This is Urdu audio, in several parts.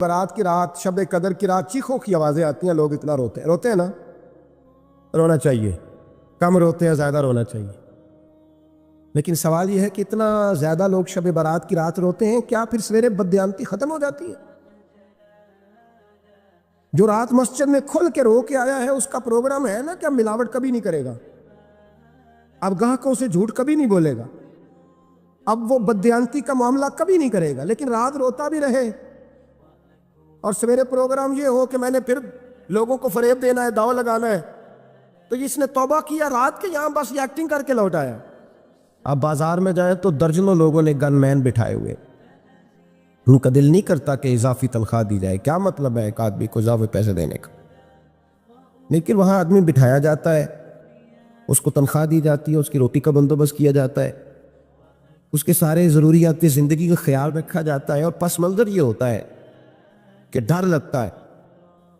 برات کی رات، شب قدر کی رات چیخوں کی آوازیں آتی ہیں، لوگ اتنا روتے ہیں نا. رونا چاہیے، کم روتے ہیں، زیادہ رونا چاہیے. لیکن سوال یہ ہے کہ اتنا زیادہ لوگ شب برات کی رات روتے ہیں، کیا پھر سویرے بددیانتی ختم ہو جاتی ہے؟ جو رات مسجد میں کھل کے رو کے آیا ہے اس کا پروگرام ہے نا کہ اب ملاوٹ کبھی نہیں کرے گا، اب گاہکوں سے جھوٹ کبھی نہیں بولے گا، اب وہ بددیانتی کا معاملہ کبھی نہیں کرے گا. لیکن رات روتا بھی رہے اور سویرے پروگرام یہ ہو کہ میں نے پھر لوگوں کو فریب دینا ہے، داؤ لگانا ہے، تو اس نے توبہ کیا رات کے، یہاں بس یہ ایکٹنگ کر کے لوٹ آیا. اب بازار میں جائیں تو درجنوں لوگوں نے گن مین بٹھائے ہوئے. ان کا دل نہیں کرتا کہ اضافی تنخواہ دی جائے، کیا مطلب ہے ایک آدمی کو اضافی پیسے دینے کا؟ لیکن وہاں آدمی بٹھایا جاتا ہے، اس کو تنخواہ دی جاتی ہے، اس کی روٹی کا بندوبست کیا جاتا ہے، اس کے سارے ضروریات زندگی کا خیال رکھا جاتا ہے. اور پس منظر یہ ہوتا ہے کہ ڈر لگتا ہے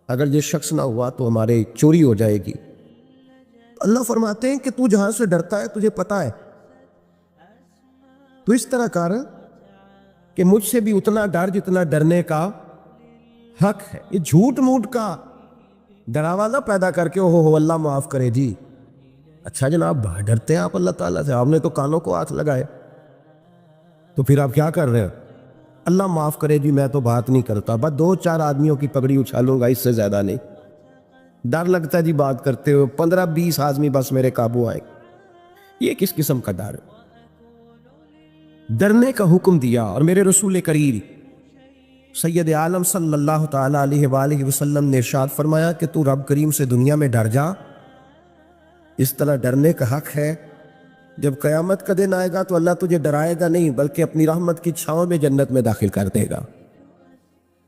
اگر یہ شخص نہ ہوا تو ہمارے چوری ہو جائے گی. اللہ فرماتے ہیں کہ تو جہاں سے ڈرتا ہے تجھے پتا ہے، تو اس طرح کر کہ مجھ سے بھی اتنا ڈر جتنا ڈرنے کا حق ہے. یہ جھوٹ موٹ کا ڈراوا نہ پیدا کر کے ہو اللہ معاف کرے جی. اچھا جناب ڈرتے ہیں آپ اللہ تعالیٰ سے، آپ نے تو کانوں کو ہاتھ لگائے، تو پھر آپ کیا کر رہے ہیں؟ اللہ معاف کرے جی میں تو بات نہیں کرتا، بس 2-4 آدمیوں کی پگڑی اچھالوں گا، اس سے زیادہ نہیں. ڈر لگتا ہے جی بات کرتے ہو، 15-20 آدمی بس میرے قابو آئے. یہ کس قسم کا ڈر؟ ڈرنے کا حکم دیا. اور میرے رسول کریم سید عالم صلی اللہ تعالیٰ علیہ وآلہ وسلم نے ارشاد فرمایا کہ تو رب کریم سے دنیا میں ڈر جا. اس طرح ڈرنے کا حق ہے. جب قیامت کا دن آئے گا تو اللہ تجھے ڈرائے گا نہیں بلکہ اپنی رحمت کی چھاؤں میں جنت میں داخل کر دے گا.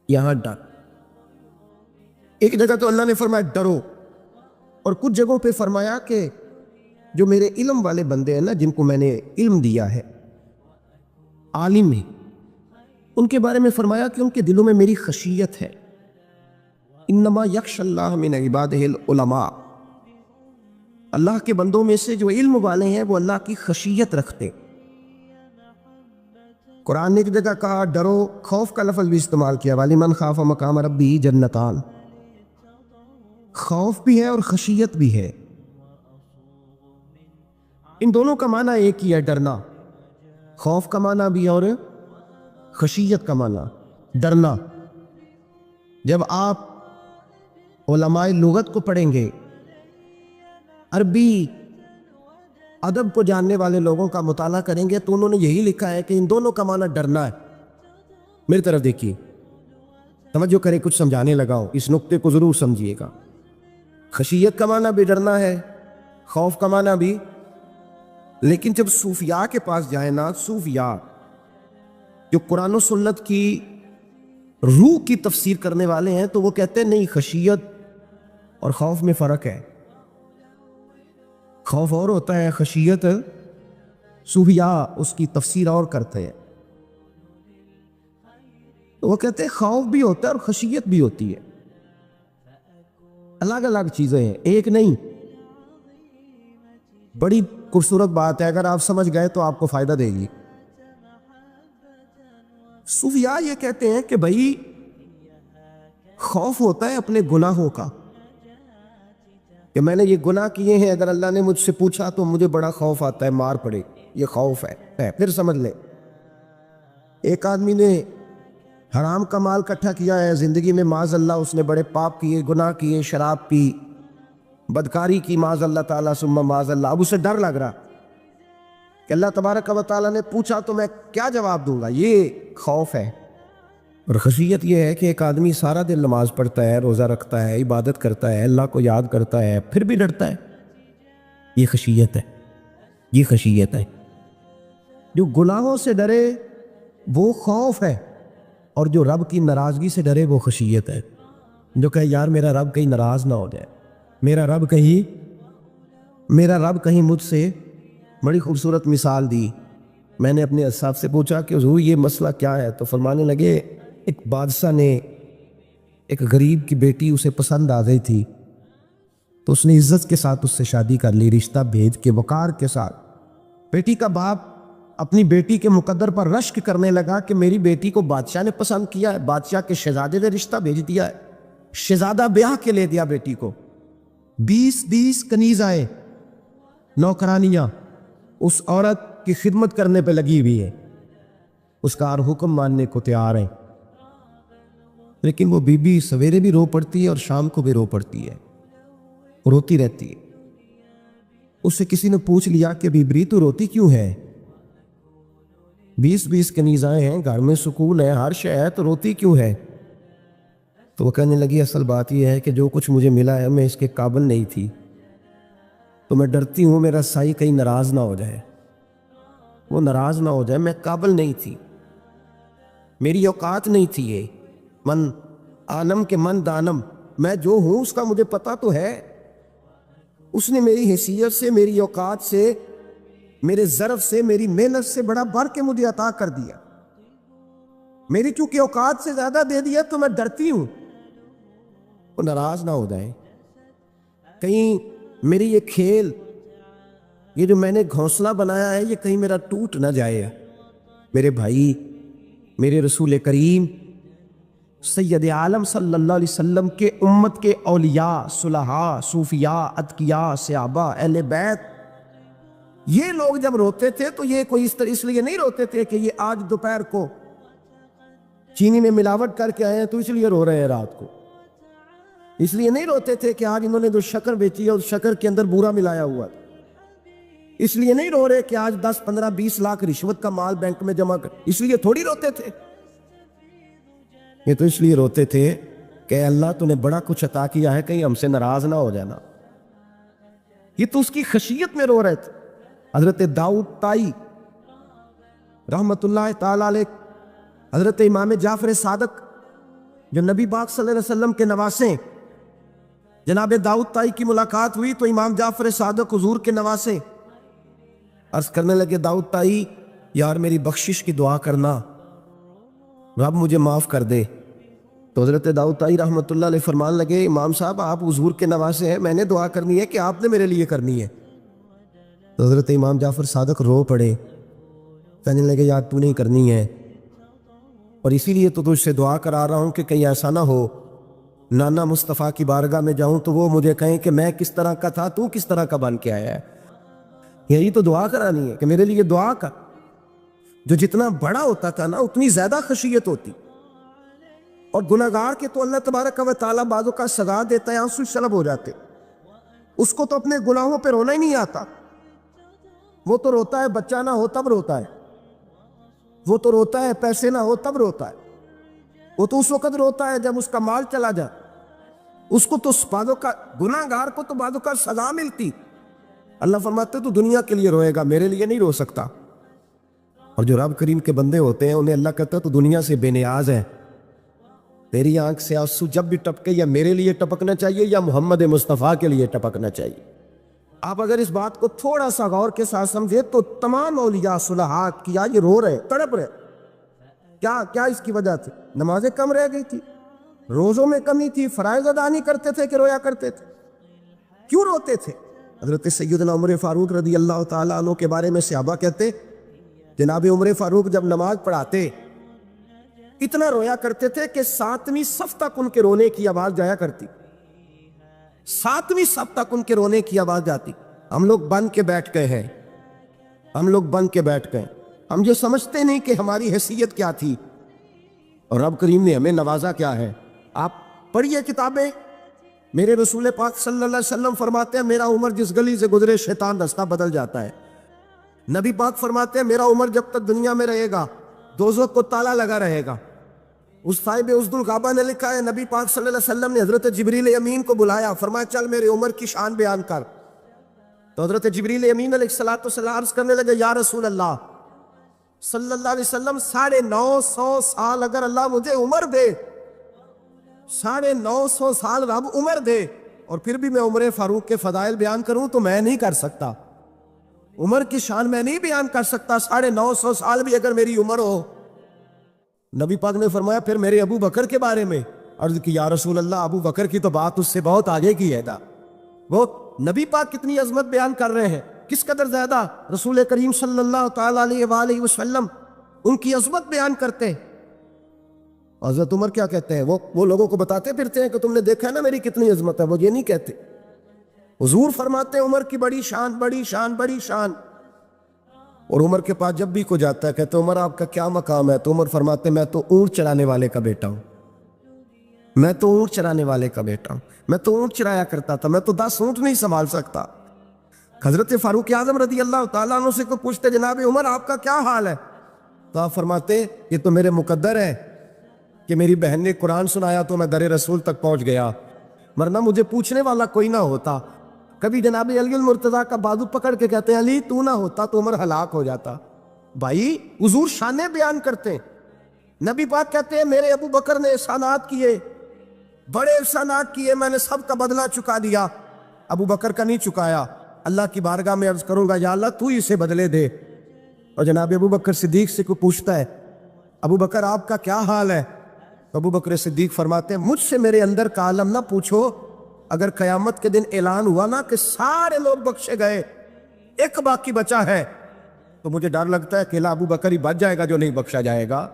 یہاں ڈر. ایک جگہ تو اللہ نے فرمایا ڈرو، اور کچھ جگہوں پہ فرمایا کہ جو میرے علم والے بندے ہیں نا، جن کو میں نے علم دیا ہے، عالم ہیں، ان کے بارے میں فرمایا کہ ان کے دلوں میں میری خشیت ہے. انما یخشی اللہ من عبادہ العلماء، اللہ کے بندوں میں سے جو علم والے ہیں وہ اللہ کی خشیت رکھتے. قرآن نے ایک جگہ کہا ڈرو، خوف کا لفظ بھی استعمال کیا، وَلِمَنْ خَافَ مَقَامَ رَبِّهِ جَنَّتَانِ. خوف بھی ہے اور خشیت بھی ہے. ان دونوں کا معنی ایک ہی ہے، ڈرنا. خوف کا معنی بھی اور خشیت کا معنی ڈرنا. جب آپ علماء لغت کو پڑھیں گے، عربی ادب کو جاننے والے لوگوں کا مطالعہ کریں گے تو انہوں نے یہی لکھا ہے کہ ان دونوں کا معنی ڈرنا ہے. میری طرف دیکھیے، توجہ کریں، کچھ سمجھانے لگا ہوں، اس نقطے کو ضرور سمجھیے گا. خشیت کا معنی بھی ڈرنا ہے، خوف کا معنی بھی. لیکن جب صوفیاء کے پاس جائیں نا، صوفیاء جو قرآن و سنت کی روح کی تفسیر کرنے والے ہیں، تو وہ کہتے ہیں نہیں، خشیت اور خوف میں فرق ہے. خوف اور ہوتا ہے، خشیت صوفیاء اس کی تفسیر اور کرتے ہیں. تو وہ کہتے ہیں خوف بھی ہوتا ہے اور خشیت بھی ہوتی ہے، الگ الگ چیزیں ہیں، ایک نہیں. بڑی خوبصورت بات ہے، اگر آپ سمجھ گئے تو آپ کو فائدہ دے گی. صوفیاء یہ کہتے ہیں کہ بھائی خوف ہوتا ہے اپنے گناہوں کا، کہ میں نے یہ گناہ کیے ہیں، اگر اللہ نے مجھ سے پوچھا تو مجھے بڑا خوف آتا ہے مار پڑے، یہ خوف ہے. پھر سمجھ لیں، ایک آدمی نے حرام کا مال اکٹھا کیا ہے زندگی میں، معاذ اللہ اس نے بڑے پاپ کیے، گناہ کیے، شراب پی، بدکاری کی، معاذ اللہ تعالیٰ ثم معاذ اللہ. اب اسے ڈر لگ رہا کہ اللہ تبارک و تعالیٰ نے پوچھا تو میں کیا جواب دوں گا. یہ خوف ہے. اور خشیت یہ ہے کہ ایک آدمی سارا دن نماز پڑھتا ہے، روزہ رکھتا ہے، عبادت کرتا ہے، اللہ کو یاد کرتا ہے، پھر بھی ڈرتا ہے. یہ خشیت ہے، یہ خشیت ہے. جو گناہوں سے ڈرے وہ خوف ہے، اور جو رب کی ناراضگی سے ڈرے وہ خشیت ہے. جو کہے یار میرا رب کہیں ناراض نہ ہو جائے، میرا رب کہیں مجھ سے. بڑی خوبصورت مثال دی. میں نے اپنے اساتذہ سے پوچھا کہ حضور یہ مسئلہ کیا ہے، تو فرمانے لگے ایک بادشاہ نے ایک غریب کی بیٹی اسے پسند آ گئی تھی، تو اس نے عزت کے ساتھ اس سے شادی کر لی، رشتہ بھیج کے وقار کے ساتھ. بیٹی کا باپ اپنی بیٹی کے مقدر پر رشک کرنے لگا کہ میری بیٹی کو بادشاہ نے پسند کیا ہے، بادشاہ کے شہزادے نے رشتہ بھیج دیا ہے، شہزادہ بیاہ کے لے دیا بیٹی کو، 20 کنیزائیں نوکرانیاں اس عورت کی خدمت کرنے پہ لگی ہوئی ہے، اس کا ہر حکم ماننے کو تیار ہے، لیکن وہ بی بی سویرے بھی رو پڑتی ہے اور شام کو بھی رو پڑتی ہے، روتی رہتی ہے۔ اس سے کسی نے پوچھ لیا کہ بیبی تو روتی کیوں ہے؟ 20 کنیزائیں ہیں، گھر میں سکون ہے، ہر شے ہے، تو روتی کیوں ہے؟ تو وہ کہنے لگی اصل بات یہ ہے کہ جو کچھ مجھے ملا ہے میں اس کے قابل نہیں تھی، تو میں ڈرتی ہوں میرا سائی کہیں ناراض نہ ہو جائے، وہ ناراض نہ ہو جائے، میں قابل نہیں تھی، میری اوقات نہیں تھی، یہ من عالم کے من دانم، میں جو ہوں اس کا مجھے پتہ تو ہے، اس نے میری حیثیت سے، میری اوقات سے، میرے ظرف سے، میری محنت سے بڑا بڑھ کے مجھے عطا کر دیا، میری چونکہ اوقات سے زیادہ دے دیا تو میں ڈرتی ہوں وہ ناراض نہ ہو جائے، کہیں میری یہ کھیل، یہ جو میں نے گھونسلہ بنایا ہے، یہ کہیں میرا ٹوٹ نہ جائے۔ میرے بھائی، میرے رسول کریم سید عالم صلی اللہ علیہ وسلم کے امت کے اولیاء، صلحاء، صوفیاء، اتقیاء، صحابہ، اہل بیت، یہ لوگ جب روتے تھے تو یہ کوئی اس لیے نہیں روتے تھے کہ یہ آج دوپہر کو چینی میں ملاوٹ کر کے آئے ہیں تو اس لیے رو رہے ہیں، رات کو اس لیے نہیں روتے تھے کہ آج انہوں نے جو شکر بیچی ہے اس شکر کے اندر بورا ملایا ہوا تھا، اس لیے نہیں رو رہے کہ آج 10 15 20 لاکھ رشوت کا مال بینک میں جمع کر، اس لیے تھوڑی روتے تھے، یہ تو اس لیے روتے تھے کہ اللہ تو نے بڑا کچھ عطا کیا ہے، کہیں ہم سے ناراض نہ ہو جانا، یہ تو اس کی خشیت میں رو رہے تھے۔ حضرت داؤد طائی رحمت اللہ تعالی علیہ، حضرت امام جعفر صادق جو نبی پاک صلی اللہ علیہ وسلم کے نواسے، جناب داؤد طائی کی ملاقات ہوئی تو امام جعفر صادق حضور کے نواسے عرض کرنے لگے، داؤد طائی یار میری بخشش کی دعا کرنا، رب مجھے معاف کر دے۔ تو حضرت داؤد طائی رحمت اللہ علیہ فرمان لگے، امام صاحب آپ حضور کے نواسے ہیں، میں نے دعا کرنی ہے کہ آپ نے میرے لیے کرنی ہے؟ تو حضرت امام جعفر صادق رو پڑے، کہنے لگے یار تو نہیں کرنی ہے، اور اسی لیے تو تجھ سے دعا کرا رہا ہوں کہ کہیں ایسا نہ ہو نانا مصطفیٰ کی بارگاہ میں جاؤں تو وہ مجھے کہیں کہ میں کس طرح کا تھا، تو کس طرح کا بن کے آیا ہے، یہی تو دعا کرانی ہے کہ میرے لیے دعا کر۔ جو جتنا بڑا ہوتا تھا نا اتنی زیادہ خشیت ہوتی، اور گناہگار کے تو اللہ تبارک و تعالیٰ بعضوں کا سزا دیتا ہے، آنسو شرب ہو جاتے، اس کو تو اپنے گناہوں پہ رونا ہی نہیں آتا، وہ تو روتا ہے بچہ نہ ہو تب روتا ہے، وہ تو روتا ہے پیسے نہ ہو تب روتا ہے، وہ تو اس وقت روتا ہے جب اس کا مال چلا جائے، اس کو تو بعضوں کا گناہگار کو تو بعضوں کا سزا ملتی، اللہ فرماتے تو دنیا کے لیے روئے گا، میرے لیے نہیں رو سکتا۔ اور جو رب کریم کے بندے ہوتے ہیں انہیں اللہ کہتا ہے تو دنیا سے بے نیاز ہے، تیری آنکھ سے آنسو جب بھی ٹپکے یا میرے لیے ٹپکنا چاہیے یا محمد مصطفیٰ کے لیے ٹپکنا چاہیے۔ آپ اگر اس بات کو تھوڑا سا غور کے ساتھ سمجھے تو تمام اولیاء صلحاء کیا یہ رو رہے، تڑپ رہے، کیا اس کی وجہ تھی؟ نمازیں کم رہ گئی تھی، روزوں میں کمی تھی، فرائض ادا نہیں کرتے تھے کہ رویا کرتے تھے؟ کیوں روتے تھے؟ حضرت سیدنا عمر فاروق رضی اللہ تعالیٰ عنہ کے بارے میں صحابہ کہتے، جناب عمر فاروق جب نماز پڑھاتے اتنا رویا کرتے تھے کہ 7ویں صف تک ان کے رونے کی آواز جایا کرتی، 7ویں صف تک ان کے رونے کی آواز جاتی۔ ہم لوگ بن کے بیٹھ گئے ہیں، ہم لوگ بن کے بیٹھ گئے، ہم یہ سمجھتے نہیں کہ ہماری حیثیت کیا تھی اور رب کریم نے ہمیں نوازا کیا ہے۔ آپ پڑھیے کتابیں، میرے رسول پاک صلی اللہ علیہ وسلم فرماتے ہیں میرا عمر جس گلی سے گزرے شیطان رستہ بدل جاتا ہے۔ نبی پاک فرماتے ہیں میرا عمر جب تک دنیا میں رہے گا دوزخ کو تالا لگا رہے گا۔ اس صاحب عزد الغابہ نے لکھا ہے نبی پاک صلی اللہ علیہ وسلم نے حضرت جبریل امین کو بلایا، فرمایا چل میرے عمر کی شان بیان کر۔ تو حضرت جبریل امین علیہ السلام عرض کرنے لگے یا رسول اللہ صلی اللہ علیہ وسلم 950 سال اگر اللہ مجھے عمر دے، 950 سال رب عمر دے، اور پھر بھی میں عمر فاروق کے فضائل بیان کروں تو میں نہیں کر سکتا، عمر کی شان میں نہیں بیان کر سکتا، 950 سال بھی اگر میری عمر ہو۔ نبی پاک نے فرمایا پھر میرے ابو بکر کے بارے میں، عرض کی یا رسول اللہ ابو بکر کی تو بات اس سے بہت آگے کی ہے نا، وہ نبی پاک کتنی عظمت بیان کر رہے ہیں، کس قدر زیادہ رسول کریم صلی اللہ تعالیٰ علیہ وآلہ وسلم ان کی عظمت بیان کرتے ہیں۔ حضرت عمر کیا کہتے ہیں؟ وہ لوگوں کو بتاتے پھرتے ہیں کہ تم نے دیکھا ہے نا میری کتنی عظمت ہے، وہ یہ نہیں کہتے۔ حضور فرماتے ہیں عمر کی بڑی شان، بڑی شان، بڑی شان۔ اور عمر کے پاس جب بھی کوئی جاتا ہے کہتے ہیں عمر آپ کا کیا مقام ہے؟ تو عمر فرماتے ہیں میں تو اونٹ چرانے والے کا بیٹا ہوں، میں تو اونٹ چرانے والے کا بیٹا ہوں، میں تو اونٹ چرایا کرتا تھا، میں تو 10 اونٹ نہیں سنبھال سکتا۔ حضرت فاروق اعظم رضی اللہ تعالیٰ عنہ سے کو پوچھتے جناب عمر آپ کا کیا حال ہے؟ تو آپ فرماتے یہ تو میرے مقدر ہے کہ میری بہن نے قرآن سنایا تو میں در رسول تک پہنچ گیا، ورنہ مجھے پوچھنے والا کوئی نہ ہوتا۔ کبھی جناب علی المرتضیٰ کا بازو پکڑ کے کہتے ہیں علی تو نہ ہوتا تو عمر ہلاک ہو جاتا۔ بھائی حضور شانیں بیان کرتے ہیں۔ نبی پاک کہتے ہیں میرے ابو بکر نے احسانات کیے، بڑے احسانات کیے، میں نے سب کا بدلہ چکا دیا، ابو بکر کا نہیں چکایا۔ اللہ کی بارگاہ میں عرض کروں گا یا اللہ تو اسے بدلے دے۔ اور جناب ابو بکر صدیق سے کوئی پوچھتا ہے ابو بکر آپ کا کیا حال ہے؟ تو ابو بکر صدیق فرماتے ہیں مجھ سے میرے اندر کا عالم نہ پوچھو، اگر قیامت کے دن اعلان ہوا نا کہ سارے لوگ بخشے گئے ایک باقی بچا ہے تو مجھے ڈر لگتا ہے کہ ابو بکر ہی بچ جائے گا جو نہیں بخشا جائے گا،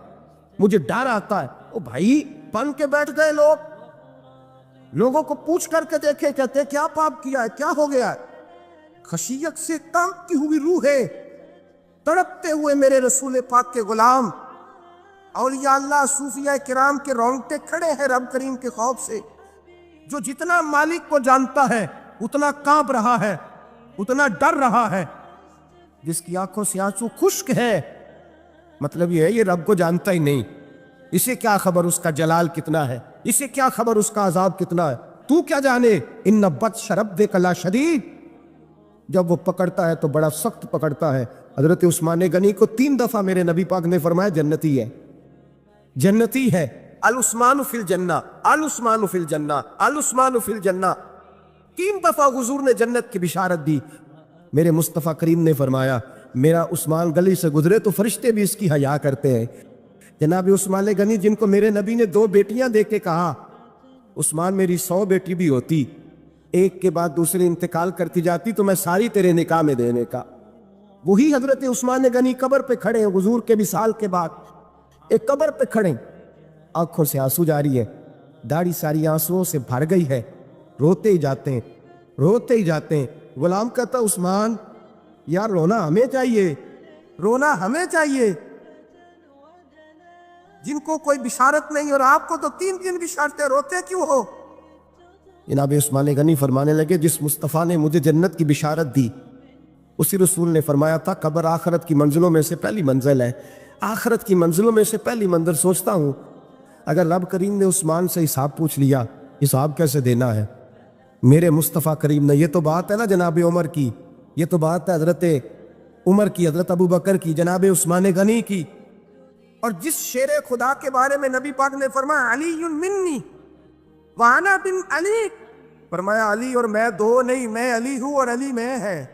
مجھے ڈر آتا ہے۔ او بھائی بن کے بیٹھ گئے لوگوں کو پوچھ کر کے دیکھے، کہتے کیا پاپ کیا ہے، کیا ہو گیا ہے؟ خشیت سے کانپتی ہوئی روحیں، تڑپتے ہوئے میرے رسول پاک کے غلام، اولیاء اللہ صوفیاء کرام کے رونگٹے کھڑے ہیں رب کریم کے خوف سے۔ جو جتنا مالک کو جانتا ہے اتنا کانپ رہا ہے، اتنا ڈر رہا ہے۔ جس کی آنکھوں سے آنسو خشک ہے مطلب یہ ہے یہ رب کو جانتا ہی نہیں، اسے کیا خبر اس کا جلال کتنا ہے، اسے کیا خبر اس کا عذاب کتنا ہے، تو کیا جانے۔ ان بطش ربک لشدید، جب وہ پکڑتا ہے تو بڑا سخت پکڑتا ہے۔ حضرت عثمان غنی کو 3 دفعہ میرے نبی پاک نے فرمایا جنتی ہے، جنتی ہے، العثمان فی الجنہ، العثمان فی الجنہ، العثمان فی الجنہ۔ 3 دفعہ حضور نے جنت کی بشارت دی۔ میرے مصطفیٰ کریم نے فرمایا میرا عثمان گلی سے گزرے تو فرشتے بھی اس کی حیا کرتے ہیں۔ جناب عثمان غنی جن کو میرے نبی نے 2 بیٹیاں دے کے کہا عثمان میری 100 بیٹی بھی ہوتی، ایک کے بعد دوسری انتقال کرتی جاتی تو میں ساری تیرے نکاح میں دینے کا۔ وہی حضرت عثمان غنی قبر پہ کھڑے ہیں حضور کے وصال کے بعد، ایک قبر پہ کھڑے، آنکھوں سے آنسو جاری ہے، داڑھی ساری آنسوؤں سے بھر گئی ہے، روتے ہی جاتے ہیں، روتے ہی جاتے ہیں۔ غلام کہتا عثمان یار رونا ہمیں چاہیے، رونا ہمیں چاہیے، جن کو کوئی بشارت نہیں اور آپ کو تو 3 بشارتیں، روتے کیوں ہو؟ جناب عثمان غنی فرمانے لگے جس مصطفیٰ نے مجھے جنت کی بشارت دی اسی رسول نے فرمایا تھا قبر آخرت کی منزلوں میں سے پہلی منزل ہے، آخرت کی منزلوں میں سے پہلی منزل۔ سوچتا ہوں اگر رب کریم نے عثمان سے حساب پوچھ لیا حساب کیسے دینا ہے؟ میرے مصطفیٰ کریم نے، یہ تو بات ہے نا جناب عمر کی، یہ تو بات ہے حضرت عمر کی، حضرت ابو بکر کی، جناب عثمان غنی کی۔ اور جس شیر خدا کے بارے میں نبی پاک نے فرمایا علی منی وانا بن علی، فرمایا علی اور میں 2 نہیں، میں علی ہوں اور علی میں ہے۔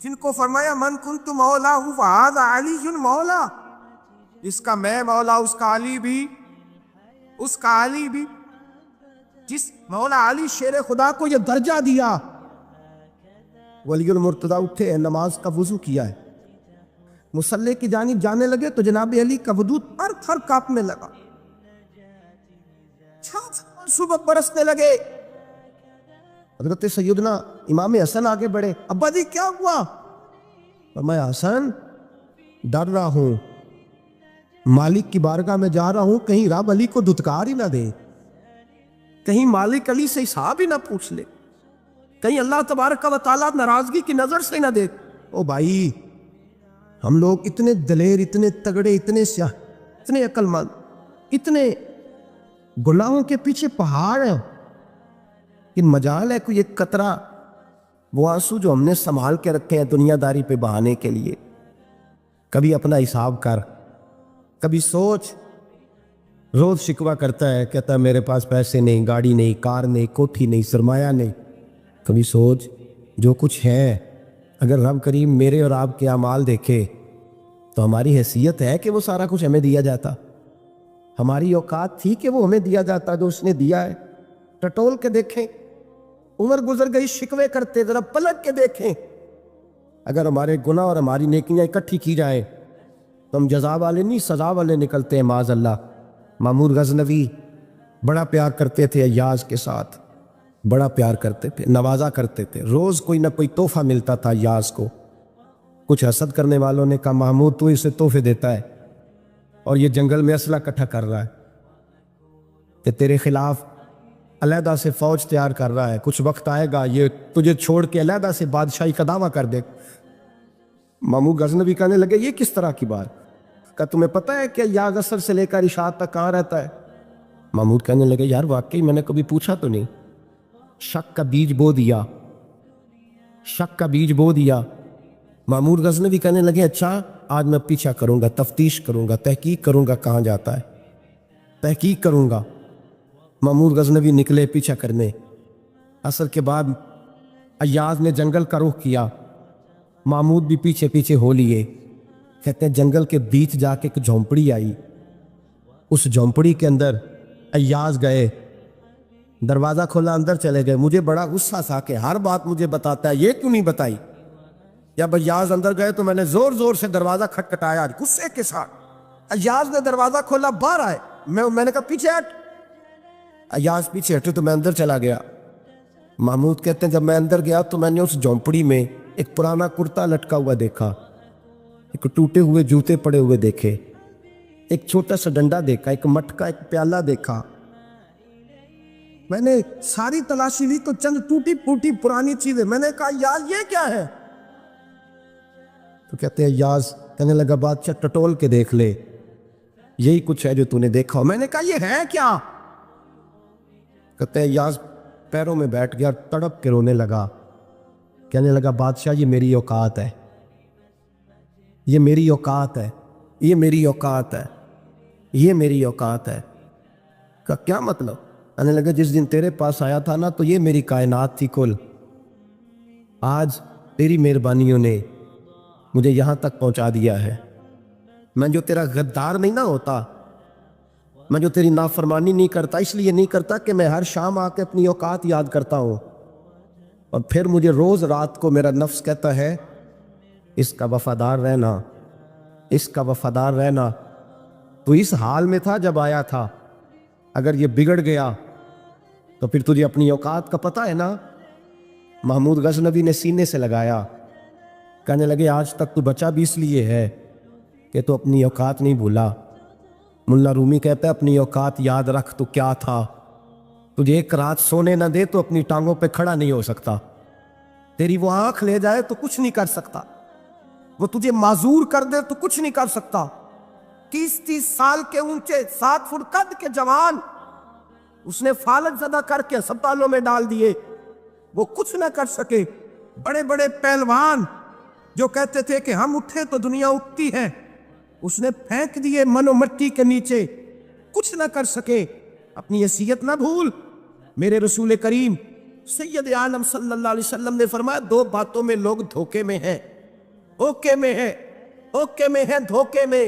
جن کو فرمایا من کنت مولا فہذا علی مولا، جس کا میں مولا اس کا علی بھی، اس کا علی بھی۔ جس مولا علی شیر خدا کو یہ درجہ دیا، ولی المرتضیٰ اٹھے ہیں، نماز کا وضو کیا ہے، مصلی کی جانب جانے لگے تو جناب علی کا وجود تھر تھر کانپنے لگا، صبح برسنے لگے۔ حضرت سیدنا امام حسن آگے بڑھے، ابا جی کیا ہوا؟ فرمایا حسن ڈر رہا ہوں، مالک کی بارگاہ میں جا رہا ہوں، کہیں رب علی کو دھتکار ہی نہ دے، کہیں مالک علی سے حساب ہی نہ پوچھ لے، کہیں اللہ تبارک و تعالیٰ ناراضگی کی نظر سے نہ دیکھ۔ او بھائی ہم لوگ اتنے دلیر، اتنے تگڑے، اتنے سیاہ، اتنے عقل مند، اتنے گناہوں کے پیچھے پہاڑ ہیں، ان مجال ہے کوئی ایک قطرہ وہ آنسو جو ہم نے سنبھال کے رکھے ہیں دنیا داری پہ بہانے کے لیے؟ کبھی اپنا حساب کر، کبھی سوچ۔ روز شکوہ کرتا ہے، کہتا ہے میرے پاس پیسے نہیں، گاڑی نہیں، کار نہیں، کوٹھی نہیں، سرمایہ نہیں۔ کبھی سوچ جو کچھ ہے اگر رب کریم میرے اور آپ کے اعمال دیکھے تو ہماری حیثیت ہے کہ وہ سارا کچھ ہمیں دیا جاتا؟ ہماری اوقات تھی کہ وہ ہمیں دیا جاتا جو اس نے دیا ہے؟ ٹٹول کے دیکھیں، عمر گزر گئی، شکوے کرتے، ذرا پلٹ کے دیکھیں، اگر ہمارے گناہ اور ہماری نیکیاں اکٹھی کی جائیں تو ہم جزا والے نہیں سزا والے نکلتے ہیں معاذ اللہ۔ مامور غزنوی بڑا پیار کرتے تھے ایاز کے ساتھ، بڑا پیار کرتے تھے، نوازا کرتے تھے، روز کوئی نہ کوئی تحفہ ملتا تھا ایاز کو۔ کچھ حسد کرنے والوں نے کہا محمود تو اسے تحفے دیتا ہے اور یہ جنگل میں اسلحہ اکٹھا کر رہا ہے کہ تیرے خلاف علیحدہ سے فوج تیار کر رہا ہے، کچھ وقت آئے گا یہ تجھے چھوڑ کے علیحدہ سے بادشاہی کا دعویٰ کر دے۔ مامور غزنوی کہنے لگے یہ کس طرح کی بات؟ کہ تمہیں پتہ ہے کہ ایاز عصر سے لے کر عشاء تک کہاں رہتا ہے؟ مامور کہنے لگے یار واقعی میں نے کبھی پوچھا تو نہیں۔ شک کا بیج بو دیا، شک کا بیج بو دیا۔ مامور غزنوی کہنے لگے اچھا آج میں پیچھا کروں گا، تفتیش کروں گا، تحقیق کروں گا کہاں جاتا ہے، تحقیق کروں گا۔ مامور غزنوی نکلے پیچھا کرنے۔ عصر کے بعد ایاز نے جنگل کا رخ کیا، محمود بھی پیچھے پیچھے ہو لیے۔ کہتے ہیں جنگل کے بیچ جا کے ایک جھونپڑی آئی، اس جھونپڑی کے اندر ایاز گئے، دروازہ کھولا اندر چلے گئے۔ مجھے بڑا غصہ تھا کہ ہر بات مجھے بتاتا ہے، یہ کیوں نہیں بتائی؟ جب ایاز اندر گئے تو میں نے زور زور سے دروازہ کھٹکھٹایا غصے کے ساتھ۔ ایاز نے دروازہ کھولا، باہر آئے، میں نے کہا پیچھے ہٹ۔ ایاز پیچھے ہٹے تو میں اندر چلا گیا۔ محمود کہتے ہیں جب میں اندر گیا تو میں نے اس جھونپڑی میں ایک پرانا کرتا لٹکا ہوا دیکھا، ایک ٹوٹے ہوئے جوتے پڑے ہوئے دیکھے، ایک چھوٹا سا ڈنڈا دیکھا، ایک مٹکا، ایک پیالہ دیکھا۔ میں نے ساری تلاشی لی تو چند ٹوٹی پھوٹی پرانی چیزیں۔ میں نے کہا یار یہ کیا ہے؟ تو کہتے ہیں یاز کہنے لگا بادشاہ ٹٹول کے دیکھ لے، یہی کچھ ہے جو تو نے دیکھا ہو۔ میں نے کہا یہ ہے کیا؟ کہتے ہیں یاز پیروں میں بیٹھ گیا، تڑپ کے رونے لگا، کہنے لگا بادشاہ یہ میری اوقات ہے، یہ میری اوقات ہے، یہ میری اوقات ہے، یہ میری اوقات ہے۔ کہا کیا مطلب؟ کہنے لگا جس دن تیرے پاس آیا تھا نا تو یہ میری کائنات تھی کل، آج تیری مہربانیوں نے مجھے یہاں تک پہنچا دیا ہے۔ میں جو تیرا غدار نہیں نہ ہوتا، میں جو تیری نافرمانی نہیں کرتا، اس لیے نہیں کرتا کہ میں ہر شام آ کے اپنی اوقات یاد کرتا ہوں، اور پھر مجھے روز رات کو میرا نفس کہتا ہے اس کا وفادار رہنا، اس کا وفادار رہنا۔ تو اس حال میں تھا جب آیا تھا، اگر یہ بگڑ گیا تو پھر تجھے اپنی اوقات کا پتہ ہے نا۔ محمود غزنوی نے سینے سے لگایا، کہنے لگے آج تک تو بچا بھی اس لیے ہے کہ تو اپنی اوقات نہیں بھولا۔ ملا رومی کہتا ہے اپنی اوقات یاد رکھ تو کیا تھا، تجھے ایک رات سونے نہ دے تو اپنی ٹانگوں پہ کھڑا نہیں ہو سکتا، تیری وہ آنکھ لے جائے تو کچھ نہیں کر سکتا، وہ تجھے معذور کر دے تو کچھ نہیں کر سکتا۔ 30 سال کے اونچے 7 فٹ قد کے جوان اس نے فالج زدہ کر کے ہسپتالوں میں ڈال دیے، وہ کچھ نہ کر سکے۔ بڑے بڑے پہلوان جو کہتے تھے کہ ہم اٹھے تو دنیا اٹھتی ہے، اس نے پھینک دیے من و مٹی کے نیچے، کچھ نہ کر سکے۔ اپنی حیثیت نہ بھول۔ میرے رسول کریم سید عالم صلی اللہ علیہ وسلم نے فرمایا 2 باتوں میں لوگ دھوکے میں ہیں، اوکے میں ہے، اوکے میں ہے، دھوکے میں۔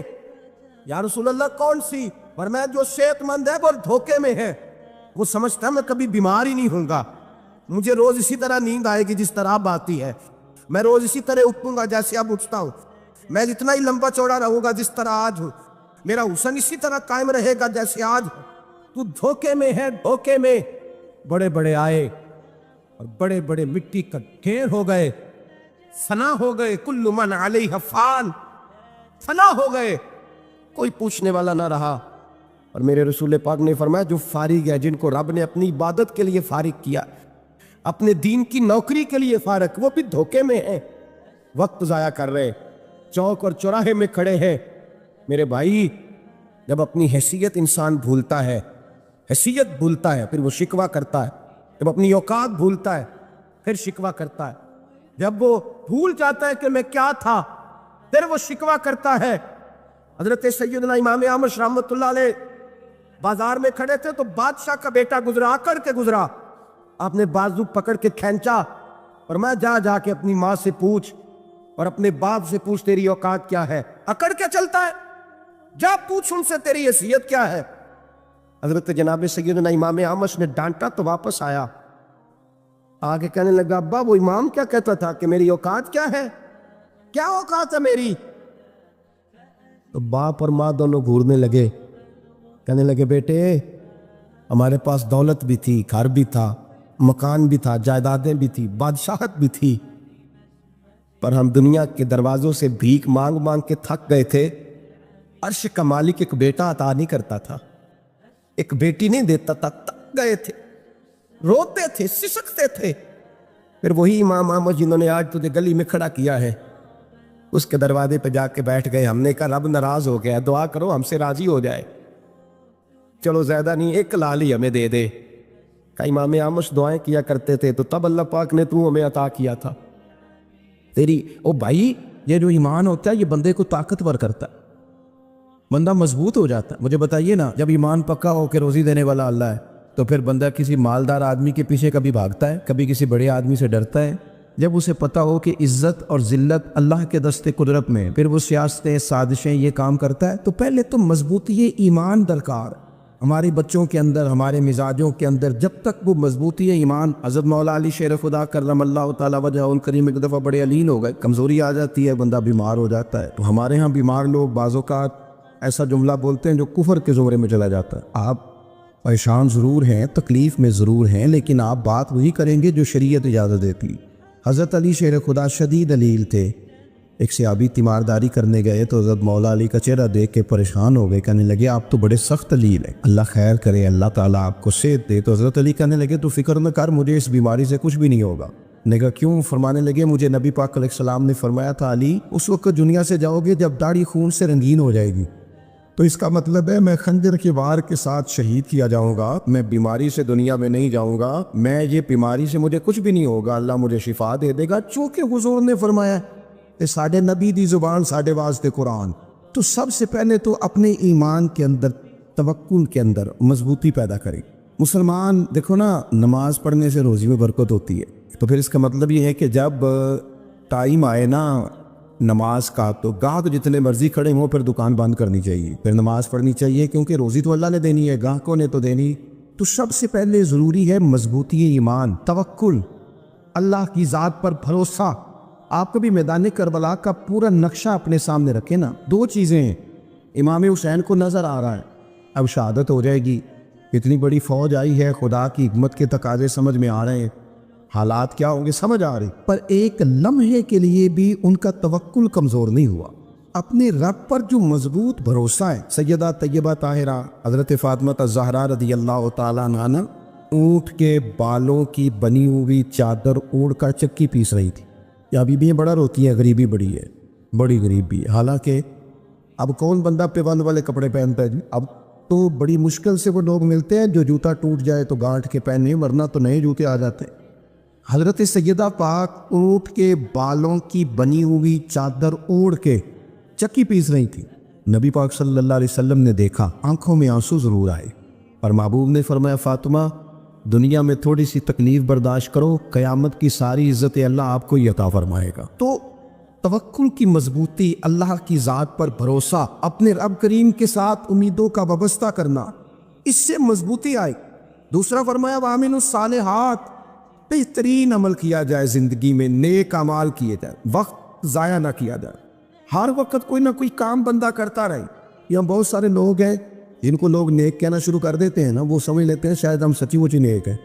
یا رسول اللہ کون سی؟ فرمایا جو صحت مند ہے وہ دھوکے میں ہے، وہ سمجھتا ہے میں کبھی بیمار ہی نہیں ہوں گا، مجھے روز اسی طرح نیند آئے گی جس طرح اب آتی ہے، میں روز اسی طرح اٹھوں گا جیسے اب اٹھتا ہوں، میں اتنا ہی لمبا چوڑا رہوں گا جس طرح آج ہوں، میرا حسن اسی طرح قائم رہے گا جیسے آج ہوں۔ تو دھوکے میں ہے، دھوکے میں۔ بڑے بڑے آئے اور بڑے بڑے مٹی کا ڈھیر ہو گئے، فنا ہو گئے، کل من علیہ فان، فنا ہو گئے، کوئی پوچھنے والا نہ رہا۔ اور میرے رسول پاک نے فرمایا جو فارغ ہے، جن کو رب نے اپنی عبادت کے لیے فارغ کیا، اپنے دین کی نوکری کے لیے فارغ، وہ بھی دھوکے میں ہیں، وقت ضائع کر رہے، چوک اور چوراہے میں کھڑے ہیں۔ میرے بھائی جب اپنی حیثیت انسان بھولتا ہے، حیثیت بھولتا ہے، پھر وہ شکوہ کرتا ہے، جب اپنی اوقات بھولتا ہے پھر شکوہ کرتا ہے، جب وہ بھول جاتا ہے کہ میں کیا تھا پھر وہ شکوہ کرتا ہے۔ حضرت سیدنا امام احمد رحمۃ اللہ علیہ بازار میں کھڑے تھے تو بادشاہ کا بیٹا گزرا، کر کے گزرا، آپ نے بازو پکڑ کے کھینچا اور میں جا کے اپنی ماں سے پوچھ اور اپنے باپ سے پوچھ تیری اوقات کیا ہے، اکڑ کے چلتا ہے، جا پوچھ ان سے تیری حیثیت کیا ہے۔ حضرت جناب سیدنا امام احمد نے ڈانٹا تو واپس آیا، آگے کہنے لگا ابا وہ امام کیا کہتا تھا کہ میری اوقات کیا ہے؟ کیا اوقات ہے میری؟ تو باپ اور ماں دونوں گھورنے لگے، کہنے لگے بیٹے ہمارے پاس دولت بھی تھی، گھر بھی تھا، مکان بھی تھا، جائیدادیں بھی تھی، بادشاہت بھی تھی، پر ہم دنیا کے دروازوں سے بھیک مانگ مانگ کے تھک گئے تھے۔ عرش کا مالک ایک بیٹا عطا نہیں کرتا تھا، ایک بیٹی نہیں دیتا تھا، تھک گئے تھے، روتے تھے، سسکتے تھے۔ پھر وہی امام احمد جنہوں نے آج تجھے گلی میں کھڑا کیا ہے، اس کے دروازے پہ جا کے بیٹھ گئے۔ ہم نے کہا رب ناراض ہو گیا، دعا کرو ہم سے راضی ہو جائے، چلو زیادہ نہیں، ایک لال ہی ہمیں دے دے۔ کہ امام احمد دعائیں کیا کرتے تھے تو تب اللہ پاک نے تو ہمیں عطا کیا تھا۔ تیری او بھائی، یہ جو ایمان ہوتا ہے یہ بندے کو طاقتور کرتا ہے، بندہ مضبوط ہو جاتا ہے۔ مجھے بتائیے نا، جب ایمان پکا ہو کہ روزی دینے والا اللہ ہے تو پھر بندہ کسی مالدار آدمی کے پیچھے کبھی بھاگتا ہے، کبھی کسی بڑے آدمی سے ڈرتا ہے؟ جب اسے پتہ ہو کہ عزت اور ذلت اللہ کے دست قدرت میں، پھر وہ سیاستیں، سازشیں یہ کام کرتا ہے۔ تو پہلے تو مضبوطی ایمان درکار ہے ہمارے بچوں کے اندر، ہمارے مزاجوں کے اندر۔ جب تک وہ مضبوطی ایمان، حضرت مولا علی شیر خدا کرم اللہ تعالیٰ وجہ ان کریم ایک دفعہ بڑے علین ہو گئے، کمزوری آ جاتی ہے، بندہ بیمار ہو جاتا ہے۔ تو ہمارے ہاں بیمار لوگ بعض اوقات ایسا جملہ بولتے ہیں جو کفر کے زمرے میں چلا جاتا ہے۔ آپ پریشان ضرور ہیں، تکلیف میں ضرور ہیں، لیکن آپ بات وہی کریں گے جو شریعت اجازت دیتی۔ حضرت علی شیر خدا شدید علیل تھے، ایک صحابی تیمارداری کرنے گئے تو حضرت مولا علی کا چہرہ دیکھ کے پریشان ہو گئے، کہنے لگے آپ تو بڑے سخت علیل ہیں، اللہ خیر کرے، اللہ تعالیٰ آپ کو صحت دے۔ تو حضرت علی کہنے لگے تو فکر نہ کر، مجھے اس بیماری سے کچھ بھی نہیں ہوگا۔ نے کہا کیوں؟ فرمانے لگے مجھے نبی پاک علیہ السلام نے فرمایا تھا علی اس وقت دنیا سے جاؤ گے جب داڑھی خون سے رنگین ہو جائے گی، تو اس کا مطلب ہے میں خنجر کے وار کے ساتھ شہید کیا جاؤں گا، میں بیماری سے دنیا میں نہیں جاؤں گا، میں یہ بیماری سے مجھے کچھ بھی نہیں ہوگا، اللہ مجھے شفا دے دے گا، چونکہ حضور نے فرمایا کہ ساڈے نبی دی زبان ساڈے واسطے قرآن۔ تو سب سے پہلے تو اپنے ایمان کے اندر، توکل کے اندر مضبوطی پیدا کریں۔ مسلمان دیکھو نا، نماز پڑھنے سے روزی میں برکت ہوتی ہے، تو پھر اس کا مطلب یہ ہے کہ جب ٹائم آئے نا نماز کا تو گاہک جتنے مرضی کھڑے ہوں پھر دکان بند کرنی چاہیے، پھر نماز پڑھنی چاہیے، کیونکہ روزی تو اللہ نے دینی ہے، گاہکوں نے تو دینی۔ تو سب سے پہلے ضروری ہے مضبوطی ایمان، توکل، اللہ کی ذات پر بھروسہ۔ آپ کبھی میدان کربلا کا پورا نقشہ اپنے سامنے رکھیں نا، دو چیزیں ہیں، امام حسین کو نظر آ رہا ہے اب شہادت ہو جائے گی، اتنی بڑی فوج آئی ہے، خدا کی حکمت کے تقاضے سمجھ میں آ رہے ہیں، حالات کیا ہوں گے سمجھ آ رہی، پر ایک لمحے کے لیے بھی ان کا توکل کمزور نہیں ہوا۔ اپنے رب پر جو مضبوط بھروسہ ہے، سیدہ طیبہ طاہرہ حضرت فاطمہ الزہرا رضی اللہ تعالیٰ عنہا اونٹ کے بالوں کی بنی ہوئی چادر اوڑھ کر چکی پیس رہی تھی۔ یہ ابھی بھی بڑا روتی ہے، غریبی بڑی ہے، بڑی غریب بھی ہے، حالانکہ اب کون بندہ پیبند والے کپڑے پہنتا ہے جی؟ اب تو بڑی مشکل سے وہ لوگ ملتے ہیں جو جوتا ٹوٹ جائے تو گانٹھ کے پہنے، ورنہ تو نئے جوتے آ جاتے ہیں۔ حضرت سیدہ پاک اونٹ کے بالوں کی بنی ہوئی چادر اوڑھ کے چکی پیس رہی تھی۔ نبی پاک صلی اللہ علیہ وسلم نے دیکھا، آنکھوں میں آنسو ضرور آئے، پر محبوب نے فرمایا فاطمہ دنیا میں تھوڑی سی تکلیف برداشت کرو، قیامت کی ساری عزت اللہ آپ کو ہی عطا فرمائے گا۔ تو توکل کی مضبوطی، اللہ کی ذات پر بھروسہ، اپنے رب کریم کے ساتھ امیدوں کا وابستہ کرنا، اس سے مضبوطی آئی۔ دوسرا فرمایا وَعَمِلُوا الصَّالِحَاتِ، بہترین عمل کیا جائے زندگی میں، نیک اعمال کیے جائے، وقت ضائع نہ کیا جائے، ہر وقت کوئی نہ کوئی کام بندہ کرتا رہے۔ یہاں بہت سارے لوگ ہیں جن کو لوگ نیک کہنا شروع کر دیتے ہیں نا، وہ سمجھ لیتے ہیں شاید ہم سچی مچی نیک ہیں۔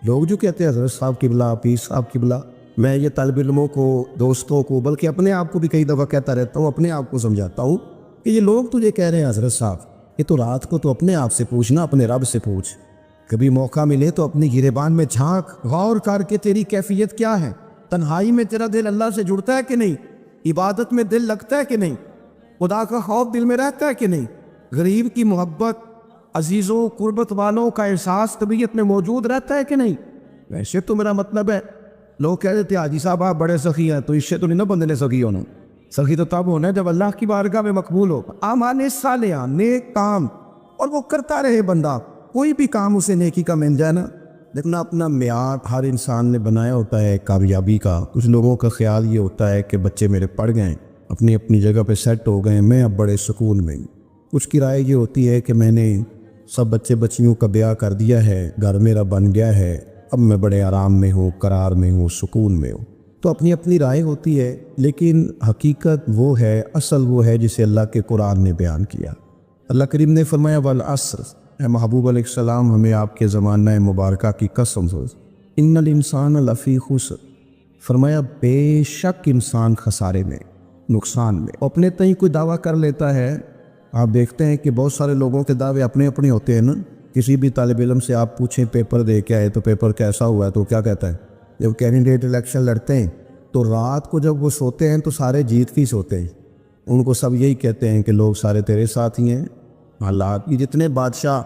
لوگ جو کہتے ہیں حضرت صاحب قبلہ، پیر صاحب قبلہ، میں یہ طالب علموں کو، دوستوں کو، بلکہ اپنے آپ کو بھی کئی دفعہ کہتا رہتا ہوں، اپنے آپ کو سمجھاتا ہوں کہ یہ لوگ تجھے کہہ رہے ہیں حضرت صاحب، یہ تو رات کو تو اپنے آپ سے پوچھنا، اپنے رب سے پوچھ، کبھی موقع ملے تو اپنی گریبان میں جھانک، غور کر کے تیری کیفیت کیا ہے، تنہائی میں تیرا دل اللہ سے جڑتا ہے کہ نہیں، عبادت میں دل لگتا ہے کہ نہیں، خدا کا خوف دل میں رہتا ہے کہ نہیں، غریب کی محبت، عزیزوں قربت والوں کا احساس طبیعت میں موجود رہتا ہے کہ نہیں۔ ویسے تو میرا مطلب ہے، لوگ کہہ دیتے حاجی صاحب آپ بڑے سخی ہیں، تو اس سے تو نہیں نا بندے نے سخی ہونا، سخی تو تب ہونا ہے جب اللہ کی بارگاہ میں مقبول ہو، اعمال صالحہ، نیک کام، اور وہ کرتا رہے بندہ، کوئی بھی کام اسے نیکی کا مل جائے نا۔ لیکن اپنا معیار ہر انسان نے بنایا ہوتا ہے کامیابی کا۔ کچھ لوگوں کا خیال یہ ہوتا ہے کہ بچے میرے پڑھ گئے، اپنی اپنی جگہ پہ سیٹ ہو گئے، میں اب بڑے سکون میں ہوں۔ کچھ کی رائے یہ ہوتی ہے کہ میں نے سب بچے بچیوں کا بیاہ کر دیا ہے، گھر میرا بن گیا ہے، اب میں بڑے آرام میں ہوں، قرار میں ہوں، سکون میں ہوں۔ تو اپنی اپنی رائے ہوتی ہے، لیکن حقیقت وہ ہے، اصل وہ ہے جسے اللہ کے قرآن نے بیان کیا۔ اللہ کریم نے فرمایا والعصر، اے محبوب علیہ السلام ہمیں آپ کے زمانہ مبارکہ کی قسم ہو، ان الانسان لفی خسر، فرمایا بے شک انسان خسارے میں، نقصان میں۔ اپنے تئیں کوئی دعویٰ کر لیتا ہے، آپ دیکھتے ہیں کہ بہت سارے لوگوں کے دعوے اپنے اپنے ہوتے ہیں نا۔ کسی بھی طالب علم سے آپ پوچھیں پیپر دے کے آئے تو پیپر کیسا ہوا ہے، تو کیا کہتا ہے؟ جب کینڈیڈیٹ الیکشن لڑتے ہیں تو رات کو جب وہ سوتے ہیں تو سارے جیت کے سوتے ہیں، ان کو سب یہی کہتے ہیں کہ لوگ سارے تیرے ساتھ ہی ہیں۔ حالات یہ جتنے بادشاہ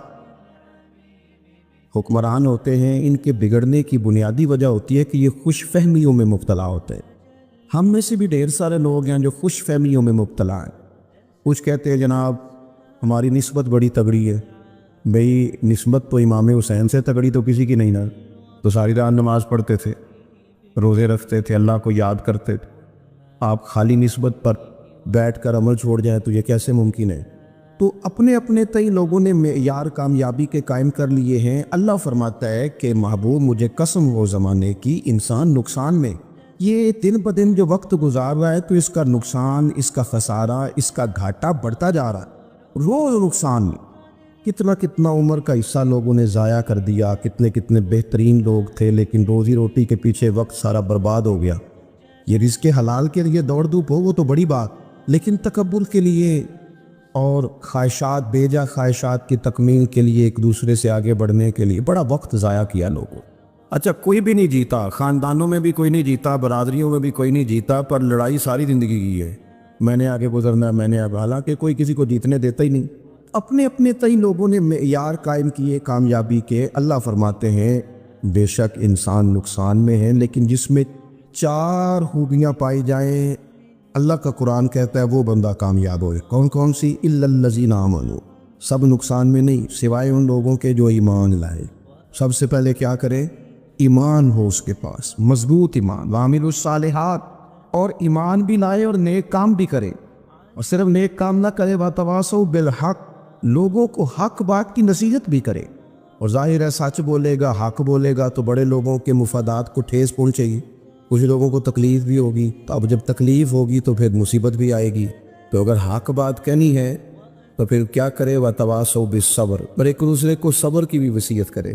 حکمران ہوتے ہیں، ان کے بگڑنے کی بنیادی وجہ ہوتی ہے کہ یہ خوش فہمیوں میں مبتلا ہوتے ہیں۔ ہم میں سے بھی ڈھیر سارے لوگ ہیں جو خوش فہمیوں میں مبتلا ہیں۔ کچھ کہتے ہیں جناب ہماری نسبت بڑی تگڑی ہے، بھئی نسبت تو امام حسین سے تگڑی تو کسی کی نہیں نا، تو ساری رات نماز پڑھتے تھے، روزے رکھتے تھے، اللہ کو یاد کرتے تھے، آپ خالی نسبت پر بیٹھ کر عمل چھوڑ جائیں تو یہ کیسے ممکن ہے؟ تو اپنے اپنے تئیں لوگوں نے معیار کامیابی کے قائم کر لیے ہیں۔ اللہ فرماتا ہے کہ محبوب مجھے قسم ہو زمانے کی، انسان نقصان میں، یہ دن بدن جو وقت گزار رہا ہے تو اس کا نقصان، اس کا خسارہ، اس کا گھاٹا بڑھتا جا رہا ہے، روز نقصان میں۔ کتنا کتنا عمر کا حصہ لوگوں نے ضائع کر دیا، کتنے کتنے بہترین لوگ تھے لیکن روزی روٹی کے پیچھے وقت سارا برباد ہو گیا۔ یہ رزق حلال کے لیے دوڑ دھوپ ہو وہ تو بڑی بات، لیکن تکبر کے لیے اور خواہشات، بیجا خواہشات کی تکمیل کے لیے، ایک دوسرے سے آگے بڑھنے کے لیے بڑا وقت ضائع کیا لوگوں۔ اچھا کوئی بھی نہیں جیتا، خاندانوں میں بھی کوئی نہیں جیتا، برادریوں میں بھی کوئی نہیں جیتا، پر لڑائی ساری زندگی کی ہے، میں نے آگے گزرنا ہے، میں نے اب، حالانکہ کوئی کسی کو جیتنے دیتا ہی نہیں۔ اپنے اپنے تئیں لوگوں نے معیار قائم کیے کامیابی کے۔ اللہ فرماتے ہیں بے شک انسان نقصان میں ہے، لیکن جس میں 4 خوبیاں پائی جائیں، اللہ کا قرآن کہتا ہے وہ بندہ کامیاب ہوئے۔ کون کون سی؟ الا الذین آمنوا، سب نقصان میں نہیں سوائے ان لوگوں کے جو ایمان لائے۔ سب سے پہلے کیا کرے؟ ایمان ہو اس کے پاس، مضبوط ایمان، وعملوا الصالحات، اور ایمان بھی لائے اور نیک کام بھی کرے، اور صرف نیک کام نہ کرے، وتواصوا بالحق، لوگوں کو حق بات کی نصیحت بھی کرے۔ اور ظاہر ہے سچ بولے گا، حق بولے گا تو بڑے لوگوں کے مفادات کو ٹھیس پہنچے گی، کچھ لوگوں کو تکلیف بھی ہوگی، تو اب جب تکلیف ہوگی تو پھر مصیبت بھی آئے گی۔ تو اگر حق بات کہنی ہے تو پھر کیا کرے؟ وتواصوا بالصبر، اور ایک دوسرے کو صبر کی بھی وصیت کرے۔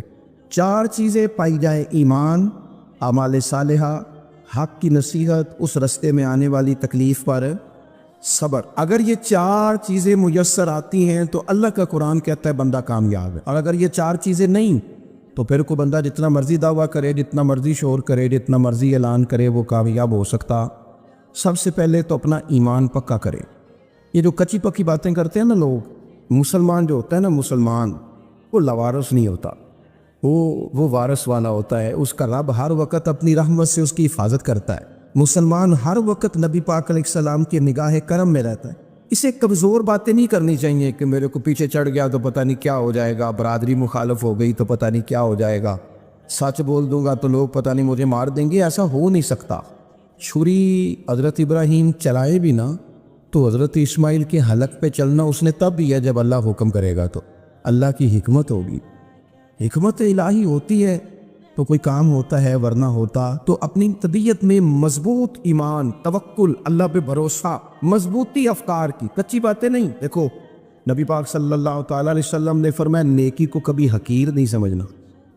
4 چیزیں پائی جائیں، ایمان، اعمال صالحہ، حق کی نصیحت، اس رستے میں آنے والی تکلیف پر صبر۔ اگر یہ 4 چیزیں میسر آتی ہیں تو اللہ کا قرآن کہتا ہے بندہ کامیاب ہے، اور اگر یہ 4 چیزیں نہیں تو پھر کوئی بندہ جتنا مرضی دعویٰ کرے، جتنا مرضی شور کرے، جتنا مرضی اعلان کرے، وہ کامیاب ہو سکتا۔ سب سے پہلے تو اپنا ایمان پکا کرے۔ یہ جو کچی پکی باتیں کرتے ہیں نا لوگ، مسلمان جو ہوتا ہے نا، مسلمان وہ لوارث نہیں ہوتا، وہ وارث والا ہوتا ہے، اس کا رب ہر وقت اپنی رحمت سے اس کی حفاظت کرتا ہے۔ مسلمان ہر وقت نبی پاک علیہ السلام کے نگاہ کرم میں رہتا ہے۔ اسے کمزور باتیں نہیں کرنی چاہیے کہ میرے کو پیچھے چڑھ گیا تو پتہ نہیں کیا ہو جائے گا، برادری مخالف ہو گئی تو پتہ نہیں کیا ہو جائے گا، سچ بول دوں گا تو لوگ پتہ نہیں مجھے مار دیں گے، ایسا ہو نہیں سکتا۔ چھری حضرت ابراہیم چلائے بھی نا تو حضرت اسماعیل کے حلق پہ چلنا اس نے تب بھی ہے جب اللہ حکم کرے گا، تو اللہ کی حکمت ہوگی، حکمت الہی ہوتی ہے تو کوئی کام ہوتا ہے، ورنہ ہوتا تو اپنی طبیعت میں مضبوط ایمان، توکل، اللہ پہ بھروسہ، مضبوطی افکار کی، کچی باتیں نہیں۔ دیکھو نبی پاک صلی اللہ تعالیٰ علیہ وسلم نے فرمایا نیکی کو کبھی حقیر نہیں سمجھنا،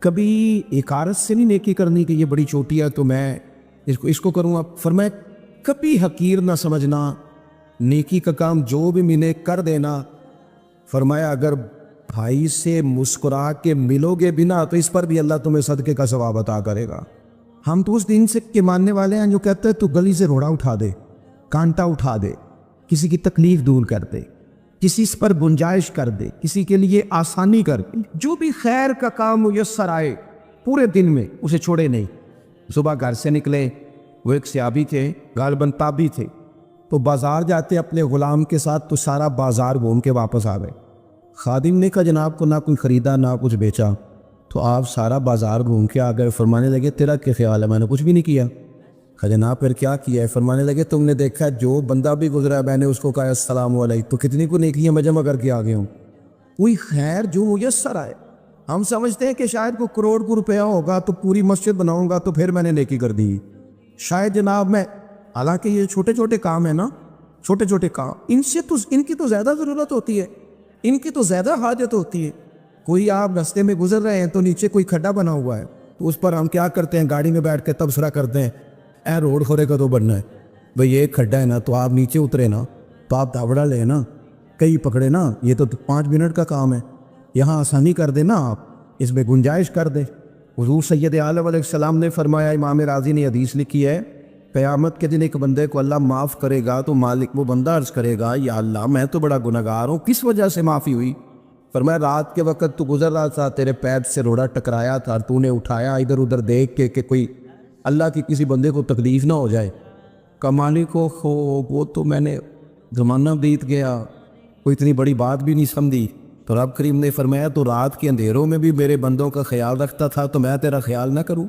کبھی اکارت سے نہیں نیکی کرنی کہ یہ بڑی چھوٹی ہے تو میں اس کو کروں گا۔ فرمایا کبھی حقیر نہ سمجھنا، نیکی کا کام جو بھی ملے کر دینا۔ فرمایا اگر بھائی سے مسکرا کے ملو گے بنا تو اس پر بھی اللہ تمہیں صدقے کا ثواب عطا کرے گا۔ ہم تو اس دین سے کے ماننے والے ہیں جو کہتے ہیں تو گلی سے روڑا اٹھا دے، کانٹا اٹھا دے، کسی کی تکلیف دور کر دے، کسی پر گنجائش کر دے، کسی کے لیے آسانی کر دے، جو بھی خیر کا کام میسر آئے پورے دن میں اسے چھوڑے نہیں۔ صبح گھر سے نکلے، وہ ایک صحابی تھے، غالباً تابعی تھے، تو بازار جاتے اپنے غلام کے ساتھ تو سارا بازار گھوم کے واپس آ گئے۔ خادم نے کہا جناب کو نہ کوئی خریدا نہ کچھ بیچا، تو آپ سارا بازار گھوم کے آ گئے۔ فرمانے لگے تیرا کیا خیال ہے؟ میں نے کچھ بھی نہیں کیا۔ کہا جناب پھر کیا کیا ہے؟ فرمانے لگے تم نے دیکھا جو بندہ بھی گزرا ہے میں نے اس کو کہا السلام علیکم، تو کتنی کو نیکیاں میں جمع کر کے آ گیا ہوں۔ کوئی خیر جو میسر آئے، ہم سمجھتے ہیں کہ شاید کوئی کروڑ کو روپیہ ہوگا تو پوری مسجد بناؤں گا تو پھر میں نے نیکی کر دی، شاید جناب میں، حالانکہ یہ چھوٹے چھوٹے کام ہیں نا، چھوٹے چھوٹے کام، ان کی تو زیادہ ضرورت ہوتی ہے، ان کی تو زیادہ حاجت ہوتی ہے. کوئی آپ رستے میں گزر رہے ہیں تو نیچے کوئی کھڈا بنا ہوا ہے، تو اس پر ہم کیا کرتے ہیں، گاڑی میں بیٹھ کے تبصرہ کرتے ہیں، اے روڈ کھورے کا تو بننا ہے بھئی، یہ کھڈا ہے نا تو آپ نیچے اترے نا، تو آپ دھاوڑا لے نا، کئی پکڑے نا، یہ تو 5 منٹ کا کام ہے، یہاں آسانی کر دے نا، آپ اس میں گنجائش کر دیں. حضور سید عالم علیہ السلام نے فرمایا، امام راضی نے حدیث لکھی ہے، قیامت کے دن ایک بندے کو اللہ معاف کرے گا تو مالک وہ بندہ عرض کرے گا، یا اللہ میں تو بڑا گنہگار ہوں، کس وجہ سے معافی ہوئی؟ فرمایا رات کے وقت تو گزر رہا تھا، تیرے پیر سے روڑا ٹکرایا تھا، تو نے اٹھایا ادھر ادھر دیکھ کے کہ کوئی اللہ کی کسی بندے کو تکلیف نہ ہو جائے. کمالی کو وہ تو میں نے زمانہ بیت گیا، کوئی اتنی بڑی بات بھی نہیں سمجھی. تو رب کریم نے فرمایا تو رات کے اندھیروں میں بھی میرے بندوں کا خیال رکھتا تھا، تو میں تیرا خیال نہ کروں؟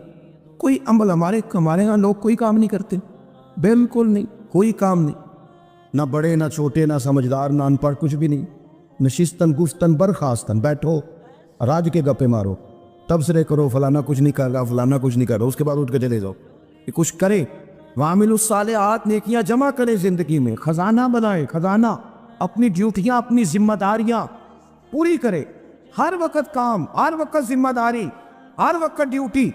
کوئی عمل ہمارے یہاں لوگ کوئی کام نہیں کرتے، بالکل نہیں، کوئی کام نہیں، نہ بڑے نہ چھوٹے نہ سمجھدار نہ ان پڑھ، کچھ بھی نہیں. نشستن گفتن برخاستن، بیٹھو راج کے گپے مارو، تبصرے کرو، فلانا کچھ نہیں کر رہا، فلانا کچھ نہیں کر رہا، اس کے بعد اٹھ کے چلے جاؤ. کہ کچھ کرے، وعامل الصالحات، نیکیاں جمع کرے زندگی میں، خزانہ بنائے، خزانہ، اپنی ڈیوٹیاں، اپنی ذمہ داریاں پوری کرے. ہر وقت کام، ہر وقت ذمہ داری، ہر وقت ڈیوٹی.